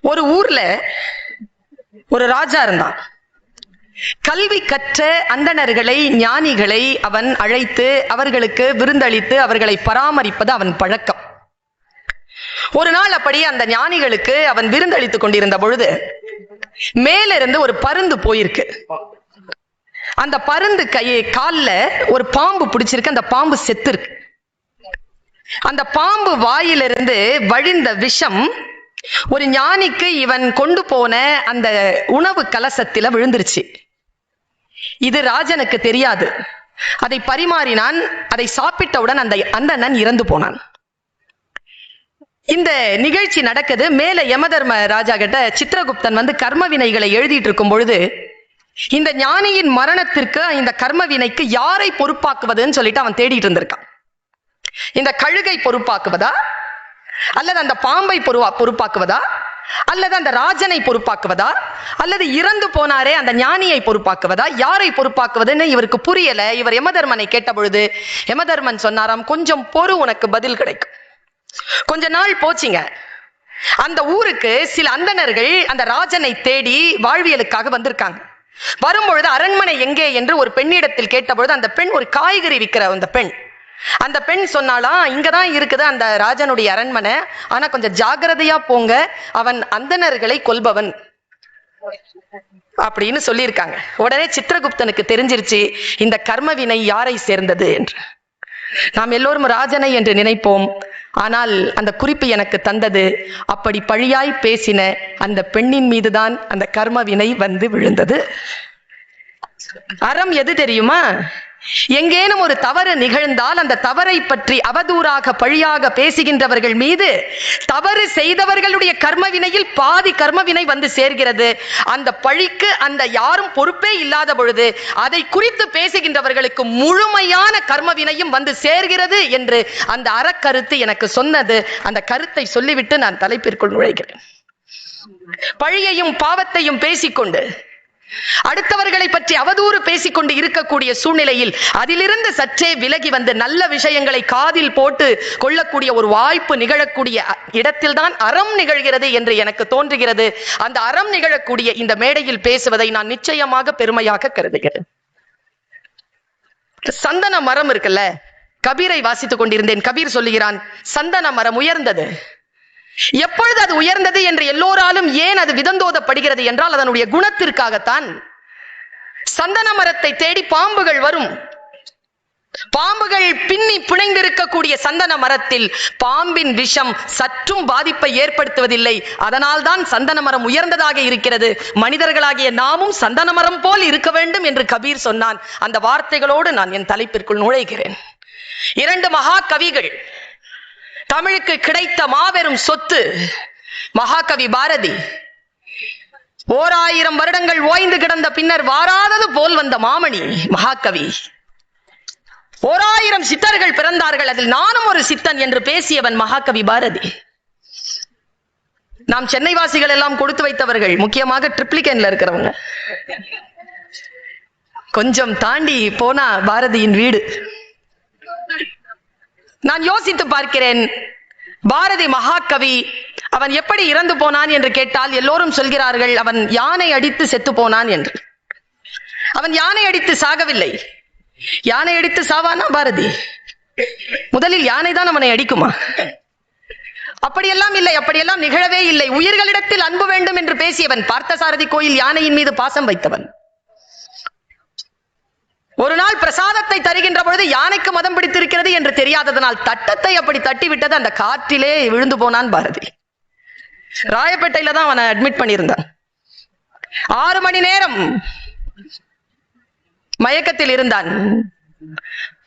ஒரு ஊர்ல ஒரு ராஜா இருந்தான். கல்வி கற்ற அந்தணர்களை, ஞானிகளை அவன் அழைத்து அவர்களுக்கு விருந்தளித்து அவர்களை பராமரிப்பது அவன் பழக்கம். ஒரு நாள் அப்படி அந்த ஞானிகளுக்கு அவன் விருந்தளித்துக் கொண்டிருந்த பொழுது மேலிருந்து ஒரு பருந்து போயிருக்கு. அந்த பருந்து கால்ல ஒரு பாம்பு பிடிச்சிருக்கு. அந்த பாம்பு செத்து இருக்கு. அந்த பாம்பு வாயிலிருந்து வழிந்த விஷம் ஒரு ஞானிக்கு இவன் கொண்டு போன அந்த உணவு கலசத்தில விழுந்துருச்சு. இது ராஜனுக்கு தெரியாது. அதை பரிமாறினான். அதை சாப்பிட்டவுடன் அந்த அந்தணன் இறந்து போனான். இந்த நிகழ்ச்சி நடக்குது. மேல யமதர்ம ராஜா கிட்ட சித்திரகுப்தன் வந்து கர்ம வினைகளை எழுதிட்டு இருக்கும் பொழுது இந்த ஞானியின் மரணத்திற்கு, இந்த கர்ம வினைக்கு யாரை பொறுப்பாக்குவதுன்னு சொல்லிட்டு அவன் தேடிட்டு இருந்திருக்கான். இந்த கழுகை பொறுப்பாக்குவதா, அல்லது அந்த பாம்பை பொறுப்பாக்குவதா, அல்லது அந்த ராஜனை பொறுப்பாக்குவதா, அல்லது இறந்து போனாரே அந்த ஞானியை பொறுப்பாக்குவதா, யாரை பொறுப்பாக்குவதுன்னு இவருக்கு புரியல. இவர் யமதர்மனை கேட்ட பொழுது யமதர்மன் சொன்னாராம், கொஞ்சம் பொறு, உனக்கு பதில் கிடைக்கும். கொஞ்ச நாள் போச்சிங்க. அந்த ஊருக்கு சில அந்தணர்கள் அந்த ராஜனை தேடி வாழ்வியலுக்காக வந்திருக்காங்க. வரும்பொழுது அரண்மனை எங்கே என்று ஒரு பெண்ணிடத்தில் கேட்டபொழுது அந்த பெண் ஒரு காய்கறி விற்கிற அந்த பெண் சொன்னாலாம், இங்கதான் இருக்குது அந்த ராஜனுடைய அரண்மனை, ஆனா கொஞ்சம் ஜாகிரதையா போங்க, அவன் அந்தணர்களை கொல்பவன் அப்படின்னு சொல்லியிருக்காங்க. உடனே சித்திரகுப்தனுக்கு தெரிஞ்சிருச்சு இந்த கர்மவினை யாரை சேர்ந்தது என்று. நாம் எல்லோரும் ராஜனை என்று நினைப்போம். ஆனால் அந்த குறிப்பு எனக்கு தந்தது, அப்படி பழியாய் பேசின அந்த பெண்ணின் மீதுதான் அந்த கர்ம வினை வந்து விழுந்தது. அறம் எது தெரியுமா? எங்கேனும் ஒரு தவறு நிகழ்ந்தால் அந்த தவறை பற்றி அவதூறாக பழியாக பேசுகின்றவர்கள் மீது தவறு செய்தவர்களுடைய கர்மவினையில் பாதி கர்மவினை வந்து சேர்கிறது. அந்த பழிக்கு அந்த யாரும் பொறுப்பே இல்லாத பொழுது அதை குறித்து பேசுகின்றவர்களுக்கு முழுமையான கர்மவினையும் வந்து சேர்கிறது என்று அந்த அறக்கருத்து எனக்கு சொன்னது. அந்த கருத்தை சொல்லிவிட்டு நான் தலைப்பிற்குள் நுழைகிறேன். பழியையும் பாவத்தையும் பேசிக்கொண்டு அடுத்தவர்களை பற்றி அவதூறு பேசிக்கொண்டு இருக்கக்கூடிய சூழ்நிலையில் அதிலிருந்து சற்றே விலகி வந்து நல்ல விஷயங்களை காதில் போட்டு கொள்ளக்கூடிய ஒரு வாய்ப்பு நிகழக்கூடிய இடத்தில்தான் அறம் நிகழ்கிறது என்று எனக்கு தோன்றுகிறது. அந்த அறம் நிகழக்கூடிய இந்த மேடையில் பேசுவதை நான் நிச்சயமாக பெருமையாக கருதுகிறேன். சந்தன மரம் இருக்குல்ல, கபீரை வாசித்துக் கொண்டிருந்தேன். கபீர் சொல்லுகிறான், சந்தன மரம் உயர்ந்தது. எப்பொழுது அது உயர்ந்தது என்று எல்லோராலும் ஏன் அது விதந்தோதப்படுகிறது என்றால் அதனுடைய குணத்திற்காகத்தான். சந்தன மரத்தை தேடி பாம்புகள் வரும். பாம்புகள் பின்னி பிணைந்திருக்கக்கூடிய சந்தன மரத்தில் பாம்பின் விஷம் சற்றும் பாதிப்பை ஏற்படுத்துவதில்லை. அதனால் தான் சந்தன மரம் உயர்ந்ததாக இருக்கிறது. மனிதர்களாகிய நாமும் சந்தன மரம் போல் இருக்க வேண்டும் என்று கபீர் சொன்னான். அந்த வார்த்தைகளோடு நான் என் தலைப்பிற்குள் நுழைகிறேன். 2 மகா கவிகள், தமிழுக்கு கிடைத்த மாபெரும் சொத்து. மகாகவி பாரதி 1000 வருடங்கள் ஓய்ந்து கிடந்த பின்னர் வாராதது போல் வந்த மாமணி மகாகவி. 1000 சித்தர்கள் பிறந்தார்கள், அதில் நானும் ஒரு சித்தன் என்று பேசியவன் மகாகவி பாரதி. நாம் சென்னை வாசிகள் எல்லாம் கொடுத்து வைத்தவர்கள், முக்கியமாக ட்ரிப்ளிகேன்ல இருக்கிறவங்க. கொஞ்சம் தாண்டி போனா பாரதியின் வீடு. நான் யோசித்து பார்க்கிறேன், பாரதி மகாகவி, அவன் எப்படி இறந்து போனான் என்று கேட்டால் எல்லோரும் சொல்கிறார்கள் அவன் யானை அடித்து செத்து போனான் என்று. அவன் யானை அடித்து சாகவில்லை. யானை அடித்து சாவானா பாரதி? முதலில் யானை தான் அவனை அடிக்குமா? அப்படியெல்லாம் இல்லை, அப்படியெல்லாம் நிகழவே இல்லை. உயிர்களிடத்தில் அன்பு வேண்டும் என்று பேசியவன். பார்த்தசாரதி கோயில் யானையின் மீது பாசம் வைத்தவன். ஒரு நாள் பிரசாதத்தை தருகின்ற பொழுது யானைக்கு மதம் பிடித்திருக்கிறது என்று தெரியாததனால் தட்டத்தை அப்படி தட்டிவிட்டது, அந்த காற்றிலே விழுந்து போனான் பாரதி. ராயப்பேட்டையில தான் அவனை அட்மிட் பண்ணியிருந்தான். 6 மணி நேரம் மயக்கத்தில் இருந்தான்.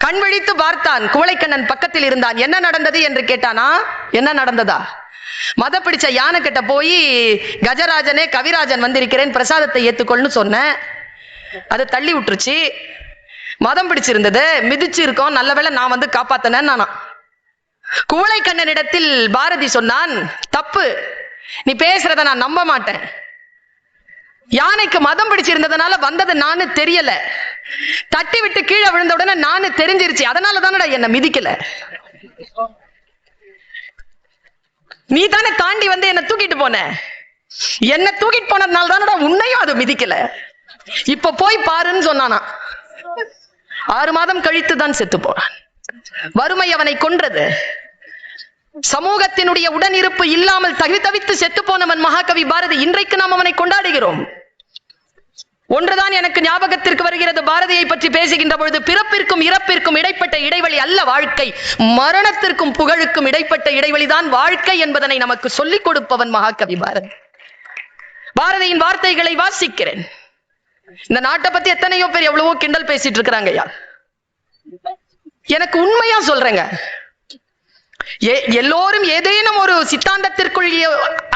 கண் விழித்து பார்த்தான். குவளைக்கண்ணன் பக்கத்தில் இருந்தான். என்ன நடந்தது என்று கேட்டானா? என்ன நடந்ததா? மத பிடிச்ச யானை கிட்ட போய், கஜராஜனே, கவிராஜன் வந்திருக்கிறேன், பிரசாதத்தை ஏத்துக்கொள்னு சொன்ன. அது தள்ளி விட்டுருச்சு. மதம் பிடிச்சிருந்தது, மிதிச்சு இருக்கோம், நல்ல வேளை நான் வந்து காப்பாத்தனேன் நானா. குவளைக்கண்ணனிடத்தில் பாரதி சொன்னான், தப்பு, நீ பேசுறத நான் நம்ப மாட்டேன். யானைக்கு மதம் பிடிச்சிருந்ததுனால வந்தது நானு தெரியல, தட்டி விட்டு கீழே விழுந்த உடனே நானு தெரிஞ்சிருச்சு, அதனால தானடா என்ன மிதிக்கல. நீ தானே தாண்டி வந்து என்ன தூக்கிட்டு போன. என்ன தூக்கிட்டு போனதுனால தானடா உன்னையும் அது மிதிக்கல. இப்ப போய் பாருன்னு சொன்னானா. 6 மாதம் கழித்து தான் செத்து போனான். வறுமை அவனை கொன்றது. சமூகத்தினுடைய உடனிருப்பு இல்லாமல் தவித்து செத்து போனவன் மகாகவி பாரதி. இன்றைக்கு நாம் அவனை கொண்டாடுகிறோம். ஒன்றுதான் எனக்கு ஞாபகத்திற்கு வருகிறது பாரதியை பற்றி பேசுகின்ற பொழுது, பிறப்பிற்கும் இறப்பிற்கும் இடைப்பட்ட இடைவெளி அல்ல வாழ்க்கை, மரணத்திற்கும் புகழுக்கும் இடைப்பட்ட இடைவெளிதான் வாழ்க்கை என்பதனை நமக்கு சொல்லிக் கொடுப்பவன் மகாகவி பாரதி. பாரதியின் வார்த்தைகளை வாசிக்கிறேன். இந்த நாட்டை பத்தி எத்தனையோ பேர் எவ்வளவோ கிண்டல் பேசிட்டு இருக்கிறாங்க. எனக்கு உண்மையா சொல்றேங்க, எல்லோரும் ஏதேனும் ஒரு சித்தாந்தத்திற்குள்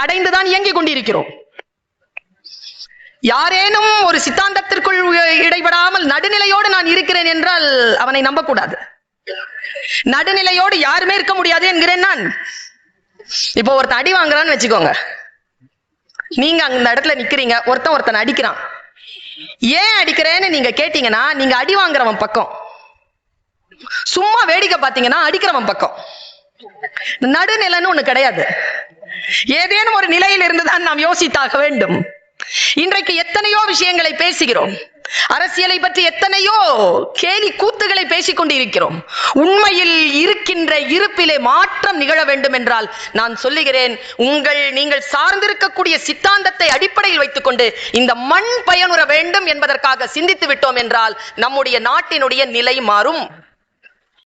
அடைந்துதான் இயங்கிக் கொண்டிருக்கிறோம். யாரேனும் ஒரு சித்தாந்தத்திற்குள் இடைபடாமல் நடுநிலையோடு நான் இருக்கிறேன் என்றால் அவனை நம்பக்கூடாது. நடுநிலையோடு யாருமே இருக்க முடியாது என்கிறேன் நான். இப்போ ஒருத்தன் அடி வாங்குறான்னு வச்சுக்கோங்க, நீங்க அந்த இடத்துல நிக்கிறீங்க, ஒருத்தன் அடிக்கிறான். ஏன் அடிக்கிறேன்னு நீங்க கேட்டீங்கன்னா நீங்க அடி வாங்குறவன் பக்கம், சும்மா வேடிக்கை பாத்தீங்கன்னா அடிக்கிறவன் பக்கம். நடுநிலைன்னு ஒண்ணு கிடையாது. ஏதேனும் ஒரு நிலையில் இருந்துதான் நாம் யோசித்தாக வேண்டும். இன்றைக்கு எத்தனையோ விஷயங்களை பேசுகிறோம், அரசியலை பற்றி எத்தனையோ கேலி கூத்துகளை பேசிக் கொண்டிருக்கிறோம். உண்மையில் இருக்கின்ற இருப்பிலே மாற்றம் நிகழ வேண்டும் என்றால் நான் சொல்லுகிறேன், நீங்கள் சார்ந்திருக்கக்கூடிய சித்தாந்தத்தை அடிப்படையில் வைத்துக் கொண்டு இந்த மண் பயனுற வேண்டும் என்பதற்காக சிந்தித்து விட்டோம் என்றால் நம்முடைய நாட்டினுடைய நிலை மாறும்.